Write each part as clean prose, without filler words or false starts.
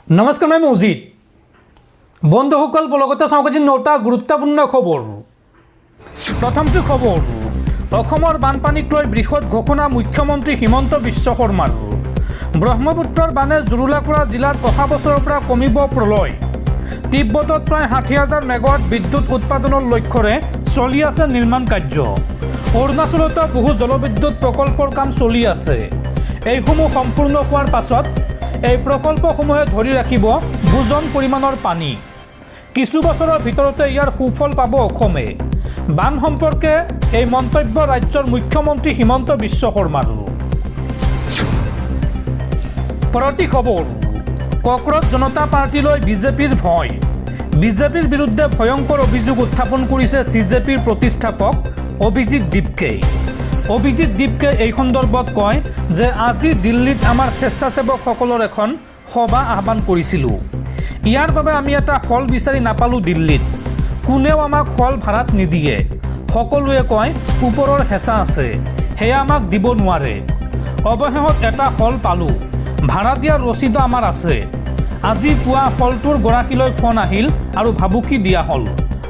নমস্কাৰ, মই মজিদ। বন্ধুসকল, লগতে চাওক আজি 9টা গুৰুত্বপূৰ্ণ খবৰ। প্ৰথমটো খবৰ, অসমৰ বানপানীক লৈ বৃহৎ ঘোষণা মুখ্যমন্ত্ৰী হিমন্ত বিশ্ব শৰ্মাৰ। ব্ৰহ্মপুত্ৰৰ বানে জুৰুলা কৰা জিলাত অহা বছৰৰ পৰা কমিব প্ৰলয়। তিব্বতত প্ৰায় 60,000 মেগাৱাট বিদ্যুৎ উৎপাদনৰ লক্ষ্যৰে চলি আছে নিৰ্মাণ কাৰ্য। অৰুণাচলতো বহু জলবিদ্যুৎ প্ৰকল্পৰ কাম চলি আছে। এইসমূহ সম্পূৰ্ণ হোৱাৰ পাছত এই প্ৰকল্পসমূহে ধৰি ৰাখিব বুজন পৰিমাণৰ পানী। কিছু বছৰৰ ভিতৰতে ইয়াৰ সুফল পাব অসমে। বান সম্পৰ্কে এই মন্তব্য ৰাজ্যৰ মুখ্যমন্ত্ৰী হিমন্ত বিশ্ব শৰ্মাৰ। পৰৱৰ্তী খবৰ, কক্ৰজ জনতা পাৰ্টিলৈ বিজেপিৰ ভয়। বিজেপিৰ বিৰুদ্ধে ভয়ংকৰ অভিযোগ উত্থাপন কৰিছে চিজেপিৰ প্ৰতিষ্ঠাপক অভিজিৎ দীপকে। অভিজিৎ দীপকে এই সন্দৰ্ভত কয় যে আজি দিল্লীত আমাৰ স্বেচ্ছাসেৱকসকলৰ এখন সভা আহ্বান কৰিছিলোঁ। ইয়াৰ বাবে আমি এটা হল বিচাৰি নাপালোঁ দিল্লীত। কোনেও আমাক হল ভাড়াত নিদিয়ে। সকলোৱে কয় ওপৰৰ হেঁচা আছে, সেয়া আমাক দিব নোৱাৰে। অৱশেষত এটা হল পালোঁ। ভাড়া দিয়াৰ ৰচিদো আমাৰ আছে। আজি পুৱা হলটোৰ গৰাকীলৈ ফোন আহিল আৰু ভাবুকি দিয়া হ'ল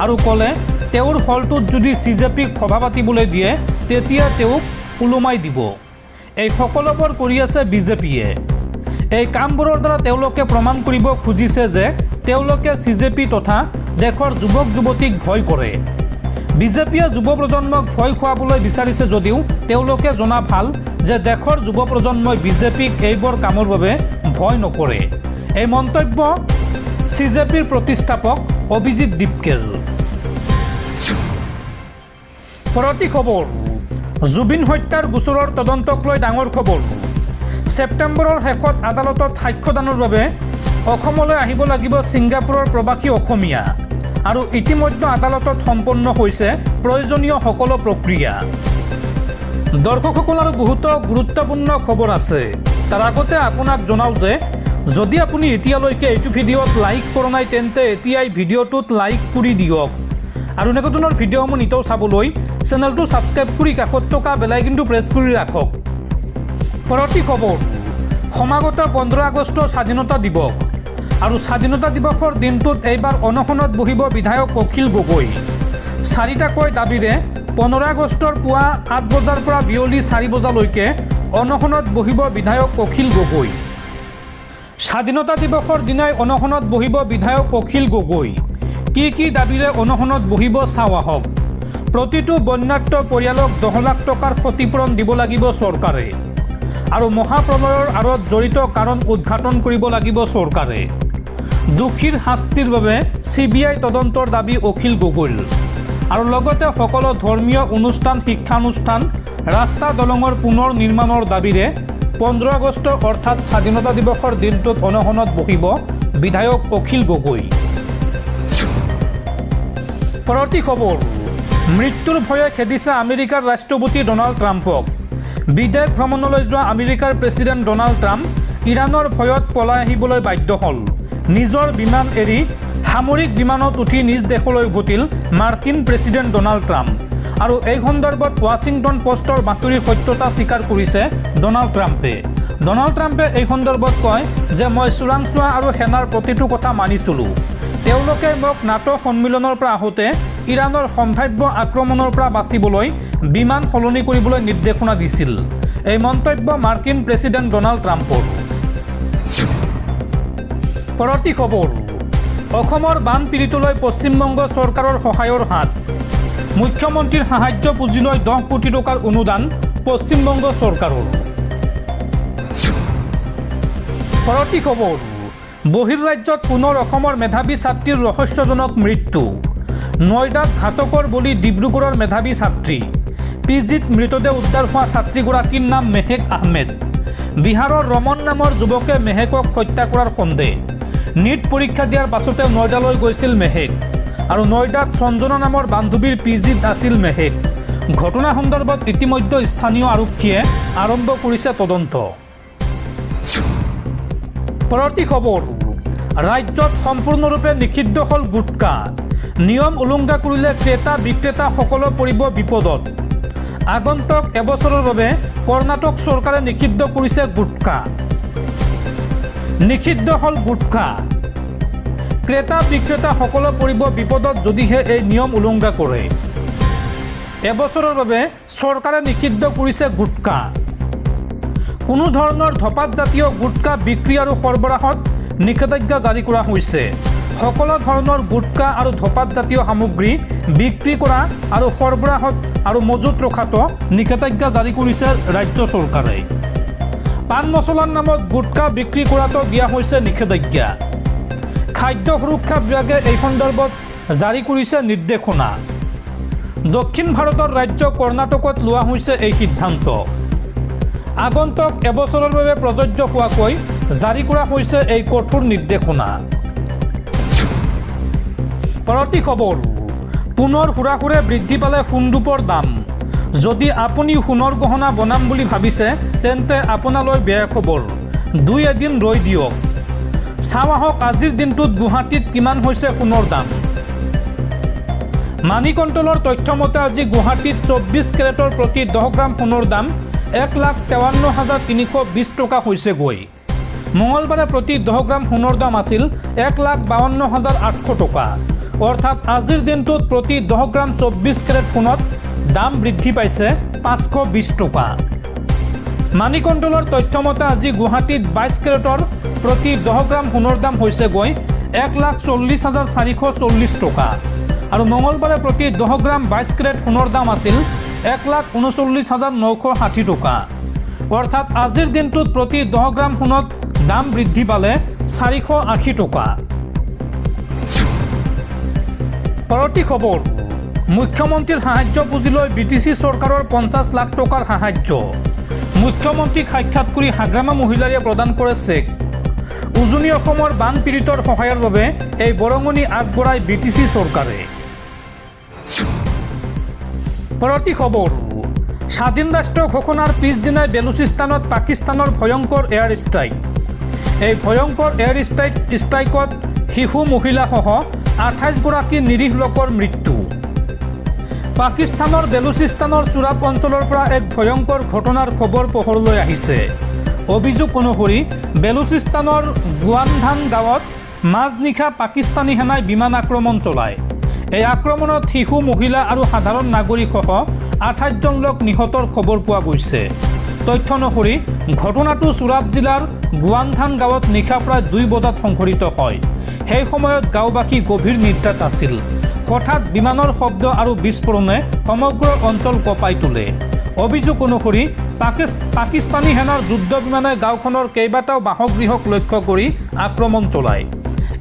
আৰু ক'লে তেওঁৰ হলটোত যদি চিজেপিক সভা পাতিবলৈ দিয়ে তেতিয়া তেওঁক ওলোমাই দিব। এই সকলোবোৰ কৰি আছে বিজেপিয়ে। এই কামবোৰৰ দ্বাৰা তেওঁলোকে প্ৰমাণ কৰিব খুজিছে যে তেওঁলোকে চিজেপি তথা দেশৰ যুৱক যুৱতীক ভয় কৰে। বিজেপিয়ে যুৱ প্ৰজন্মক ভয় খুৱাবলৈ বিচাৰিছে যদিও তেওঁলোকে জনা ভাল যে দেশৰ যুৱ প্ৰজন্মই বিজেপিক এইবোৰ কামৰ বাবে ভয় নকৰে। এই মন্তব্য চিজেপিৰ প্ৰতিষ্ঠাপক অভিজিৎ দীপকেৰ। পৰৱৰ্তী খবৰ, জুবিন হত্যাৰ গোচৰৰ তদন্তক লৈ ডাঙৰ খবৰ। ছেপ্টেম্বৰৰ শেষত আদালতত সাক্ষ্যদানৰ বাবে অসমলৈ আহিব লাগিব ছিংগাপুৰৰ প্ৰৱাসী অসমীয়া আৰু ইতিমধ্যে আদালতত সম্পন্ন হৈছে প্ৰয়োজনীয় সকলো প্ৰক্ৰিয়া। দৰ্শকসকল, আৰু বহুতো গুৰুত্বপূৰ্ণ খবৰ আছে। তাৰ আগতে আপোনাক জনাওঁ যে যদি আপুনি এতিয়ালৈকে এইটো ভিডিঅ'ত লাইক কৰা নাই তেন্তে এতিয়াই ভিডিঅ'টোত লাইক কৰি দিয়ক আৰু এনেকুৱা ধৰণৰ ভিডিঅ'সমূহ নিতৌ চাবলৈ চেনেলটো ছাবস্ক্ৰাইব কৰি কাষত থকা বেলাইকনটো প্ৰেছ কৰি ৰাখক। পৰৱৰ্তী খবৰ, সমাগত 15 আগষ্ট স্বাধীনতা দিৱস আৰু স্বাধীনতা দিৱসৰ দিনটোত এইবাৰ অনশনত বহিব বিধায়ক অখিল গগৈ। 4টাকৈ দাবীৰে 15 আগষ্টৰ পুৱা 8 বজাৰ পৰা বিয়লি 4 বজালৈকে অনশনত বহিব বিধায়ক অখিল গগৈ। স্বাধীনতা দিৱসৰ দিনাই অনশনত বহিব বিধায়ক অখিল গগৈ। কি দাবীৰে অনশনত বহিব চাওঁ আহক। প্ৰতিটো বন্যাত্ম পৰিয়ালক 10 লাখ টকাৰ ক্ষতিপূৰণ দিব লাগিব চৰকাৰে আৰু মহাপ্ৰলয়ৰ আঁৰত জড়িত কাৰণ উদ্ঘাটন কৰিব লাগিব চৰকাৰে। দোষীৰ শাস্তিৰ বাবে CBI তদন্তৰ দাবী অখিল গগৈৰ আৰু লগতে সকলো ধৰ্মীয় অনুষ্ঠান, শিক্ষানুষ্ঠান, ৰাস্তা দলঙৰ পুনৰ নিৰ্মাণৰ দাবীৰে 15 আগষ্ট অৰ্থাৎ স্বাধীনতা দিৱসৰ দিনটোত অনশনত বহিব বিধায়ক অখিল গগৈ। পৰৱৰ্তী খবৰ, মৃত্যুৰ ভয়ে খেদিছে আমেৰিকাৰ ৰাষ্ট্ৰপতি ডনাল্ড ট্ৰাম্পক। বিদেশ ভ্ৰমণলৈ যোৱা আমেৰিকাৰ প্ৰেছিডেণ্ট ডনাল্ড ট্ৰাম্প ইৰাণৰ ভয়ত পলাই আহিবলৈ বাধ্য হ'ল। নিজৰ বিমান এৰি সামৰিক বিমানত উঠি নিজ দেশলৈ উভতিল মাৰ্কিন প্ৰেছিডেণ্ট ডনাল্ড ট্ৰাম্প আৰু এই সন্দৰ্ভত ৱাশ্বিংটন পোষ্টৰ বাতৰিৰ সত্যতা স্বীকাৰ কৰিছে ডনাল্ড ট্ৰাম্পে। ডনাল্ড ট্ৰাম্পে এই সন্দৰ্ভত কয় যে মই চোৰাংচোৱা আৰু সেনাৰ প্ৰতিটো কথা মানিছিলোঁ। তেওঁলোকে মোক নাটো সন্মিলনৰ পৰা আহোঁতে ইৰাণৰ সম্ভাৱ্য আক্ৰমণৰ পৰা বাচিবলৈ বিমান সলনি কৰিবলৈ নিৰ্দেশনা দিছিল। এই মন্তব্য মাৰ্কিন প্ৰেছিডেণ্ট ডনাল্ড ট্ৰাম্পৰ। পৰৱৰ্তী খবৰ, অসমৰ বান পীড়িতলৈ পশ্চিমবংগ চৰকাৰৰ সহায়ৰ হাত। মুখ্যমন্ত্ৰীৰ সাহায্য পুঁজিলৈ 10 কোটি টকাৰ অনুদান পশ্চিমবংগ চৰকাৰৰ। পৰৱৰ্তী খবৰ, বহিৰ্ৰাজ্যত পুনৰ অসমৰ মেধাৱী ছাত্ৰীৰ ৰহস্যজনক মৃত্যু। নয়ডাত ঘাতকৰ বলি ডিব্ৰুগড়ৰ মেধাৱী ছাত্ৰী। PGত মৃতদেহ উদ্ধাৰ হোৱা ছাত্ৰীগৰাকীৰ নাম মেহেক আহমেদ। বিহাৰৰ ৰমন নামৰ যুৱকে মেহেকক হত্যা কৰাৰ সন্দেহ। নীট পৰীক্ষা দিয়াৰ পাছতে নয়ডালৈ গৈছিল মেহেক আৰু নয়ডাত সঞ্জনা নামৰ বান্ধৱীৰ PGত আছিল মেহেক। ঘটনা সন্দৰ্ভত ইতিমধ্যে স্থানীয় আৰক্ষীয়ে আৰম্ভ কৰিছে তদন্ত। পৰৱৰ্তী খবৰ, ৰাজ্যত সম্পূৰ্ণৰূপে নিষিদ্ধ হ'ল গুটকা। নিয়ম উলংঘা কৰিলে ক্ৰেতা বিক্ৰেতাসকলো পৰিব বিপদত। আগন্তুক এবছৰৰ বাবে কৰ্ণাটক চৰকাৰে নিষিদ্ধ কৰিছে গুটকা। নিষিদ্ধ হল গুটখা। ক্ৰেতা বিক্ৰেতা সকলো পৰিব বিপদত যদিহে এই নিয়ম উলংঘা কৰে। এবছৰৰ বাবে চৰকাৰে নিষিদ্ধ কৰিছে গুটখা। কোনো ধৰণৰ ধপাতজাতীয় গুটখা বিক্ৰী আৰু সৰবৰাহত নিষেধাজ্ঞা জাৰি কৰা হৈছে। সকলো ধৰণৰ গুটখা আৰু ধপাতজাতীয় সামগ্ৰী বিক্ৰী কৰা আৰু সৰবৰাহত আৰু মজুত ৰখাতো নিষেধাজ্ঞা জাৰি কৰিছে ৰাজ্য চৰকাৰে। পান মছলাৰ নামত গুটখা বিক্ৰী কৰাতো দিয়া হৈছে নিষেধাজ্ঞা। খাদ্য সুৰক্ষা বিভাগে এই সন্দৰ্ভত জাৰি কৰিছে নিৰ্দেশনা। দক্ষিণ ভাৰতৰ ৰাজ্য কৰ্ণাটকত লোৱা হৈছে এই সিদ্ধান্ত। আগন্তুক এবছৰৰ বাবে প্ৰযোজ্য হোৱাকৈ জাৰি কৰা হৈছে এই কঠোৰ নিৰ্দেশনা। পৰৱৰ্তী খবৰ, পুনৰ হুৰাহুৰে বৃদ্ধি পালে সোণৰূপৰ দাম। যদি আপুনি সোণৰ গহনা বনাম বুলি ভাবিছে তেন্তে আপোনালৈ বেয়া খবৰ। দুই এদিন ৰৈ দিয়ক। চাওঁ আহক আজিৰ দিনটোত গুৱাহাটীত কিমান হৈছে সোণৰ দাম। মানি কণ্ট্ৰলৰ তথ্য মতে আজি গুৱাহাটীত 24 কেৰেটৰ প্ৰতি 10 গ্ৰাম সোণৰ দাম 1,53,320 টকা হৈছেগৈ। মঙলবাৰে প্ৰতি 10 গ্ৰাম সোণৰ দাম আছিল 1,52,800 টকা। অৰ্থাৎ আজিৰ দিনটোত প্ৰতি 10 গ্ৰাম 24 কেৰেট সোণত দাম বৃদ্ধি পাইছে 520 টকা। মানি কণ্ট্ৰলৰ তথ্য মতে আজি গুৱাহাটীত 22 কেৰেটৰ প্ৰতি 10 গ্ৰাম সোণৰ দাম হৈছেগৈ 1,40,440 টকা। আৰু মঙলবাৰে প্ৰতি 10 গ্ৰাম 22 কেৰেট সোণৰ দাম আছিল 1,39,960 টকা। অৰ্থাৎ আজিৰ দিনটোত প্ৰতি 10 গ্ৰাম সোণত দাম বৃদ্ধি পালে 480 টকা। পৰৱৰ্তী খবৰ, মুখ্যমন্ত্ৰীৰ সাহায্য পুঁজিলৈ BTC চৰকাৰৰ 50 লাখ টকাৰ সাহায্য। মুখ্যমন্ত্ৰীক সাক্ষাৎ কৰি হাগ্ৰামা মহিলাৰে প্ৰদান কৰে চেক। উজনি অসমৰ বান পীড়িতৰ সহায়ৰ বাবে এই বৰঙণি আগবঢ়ায় BTC চৰকাৰে। পৰৱৰ্তী খবৰ, স্বাধীন ৰাষ্ট্ৰ ঘোষণাৰ পিছদিনাই বেলুচিস্তানত পাকিস্তানৰ ভয়ংকৰ এয়াৰ ষ্ট্ৰাইক। এই ভয়ংকৰ এয়াৰ ষ্ট্ৰাইকত শিশু মহিলাসহ 28 গৰাকী নিৰীহ লোকৰ মৃত্যু। পাকিস্তানৰ বেলুচিস্তানৰ চুৰাব অঞ্চলৰ পৰা এক ভয়ংকৰ ঘটনাৰ খবৰ পোহৰলৈ আহিছে। অভিযোগ অনুসৰি বেলুচিস্তানৰ গুৱানধান গাঁৱত মাজনিশা পাকিস্তানী সেনাই বিমান আক্ৰমণ চলায়। এই আক্ৰমণত শিশু মহিলা আৰু সাধাৰণ নাগৰিকসহ 28 জন লোক নিহতৰ খবৰ পোৱা গৈছে। তথ্য অনুসৰি ঘটনাটো চুৰাব জিলাৰ গুৱানধান গাঁৱত নিশা প্ৰায় 2 বজাত সংঘটিত হয়। সেই সময়ত গাঁওবাসী গভীৰ নিদ্ৰাত আছিল। হঠাৎ বিমানৰ শব্দ আৰু বিস্ফোৰণে সমগ্ৰ অঞ্চল কঁপাই তোলে। অভিযোগ অনুসৰি পাকিস্তানী সেনাৰ যুদ্ধ বিমানে গাঁওখনৰ কেইবাটাও বাসগৃহক লক্ষ্য কৰি আক্ৰমণ চলায়।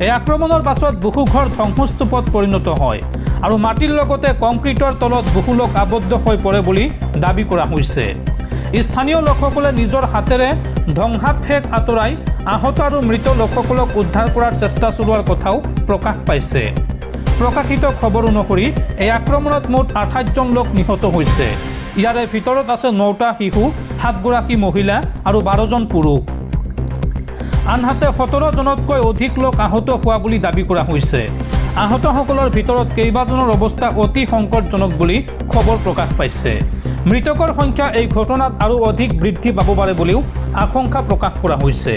এই আক্ৰমণৰ পাছত বহু ঘৰ ধ্বংসস্তূপত পৰিণত হয় আৰু মাটিৰ লগতে কংক্ৰিটৰ তলত বহু লোক আবদ্ধ হৈ পৰে বুলি দাবী কৰা হৈছে। স্থানীয় লোকসকলে নিজৰ হাতেৰে ধ্বংসাৱশেষ আঁতৰাই আহত আৰু মৃত লোকসকলক উদ্ধাৰ কৰাৰ চেষ্টা চলোৱাৰ কথাও প্ৰকাশ পাইছে। প্ৰকাশিত খবৰ অনুসৰি এই আক্ৰমণত মুঠ 28 জন লোক নিহত হৈছে। ইয়াৰে ভিতৰত আছে 9টা শিশু, 7 গৰাকী মহিলা আৰু 12 জন পুৰুষ। আনহাতে 17 জনতকৈ অধিক লোক আহত হোৱা বুলি দাবী কৰা হৈছে। আহতসকলৰ ভিতৰত কেইবাজনৰ অৱস্থা অতি সংকটজনক বুলি খবৰ প্ৰকাশ পাইছে। মৃতকৰ সংখ্যা এই ঘটনাত আৰু অধিক বৃদ্ধি পাব পাৰে বুলিও আশংকা প্ৰকাশ কৰা হৈছে।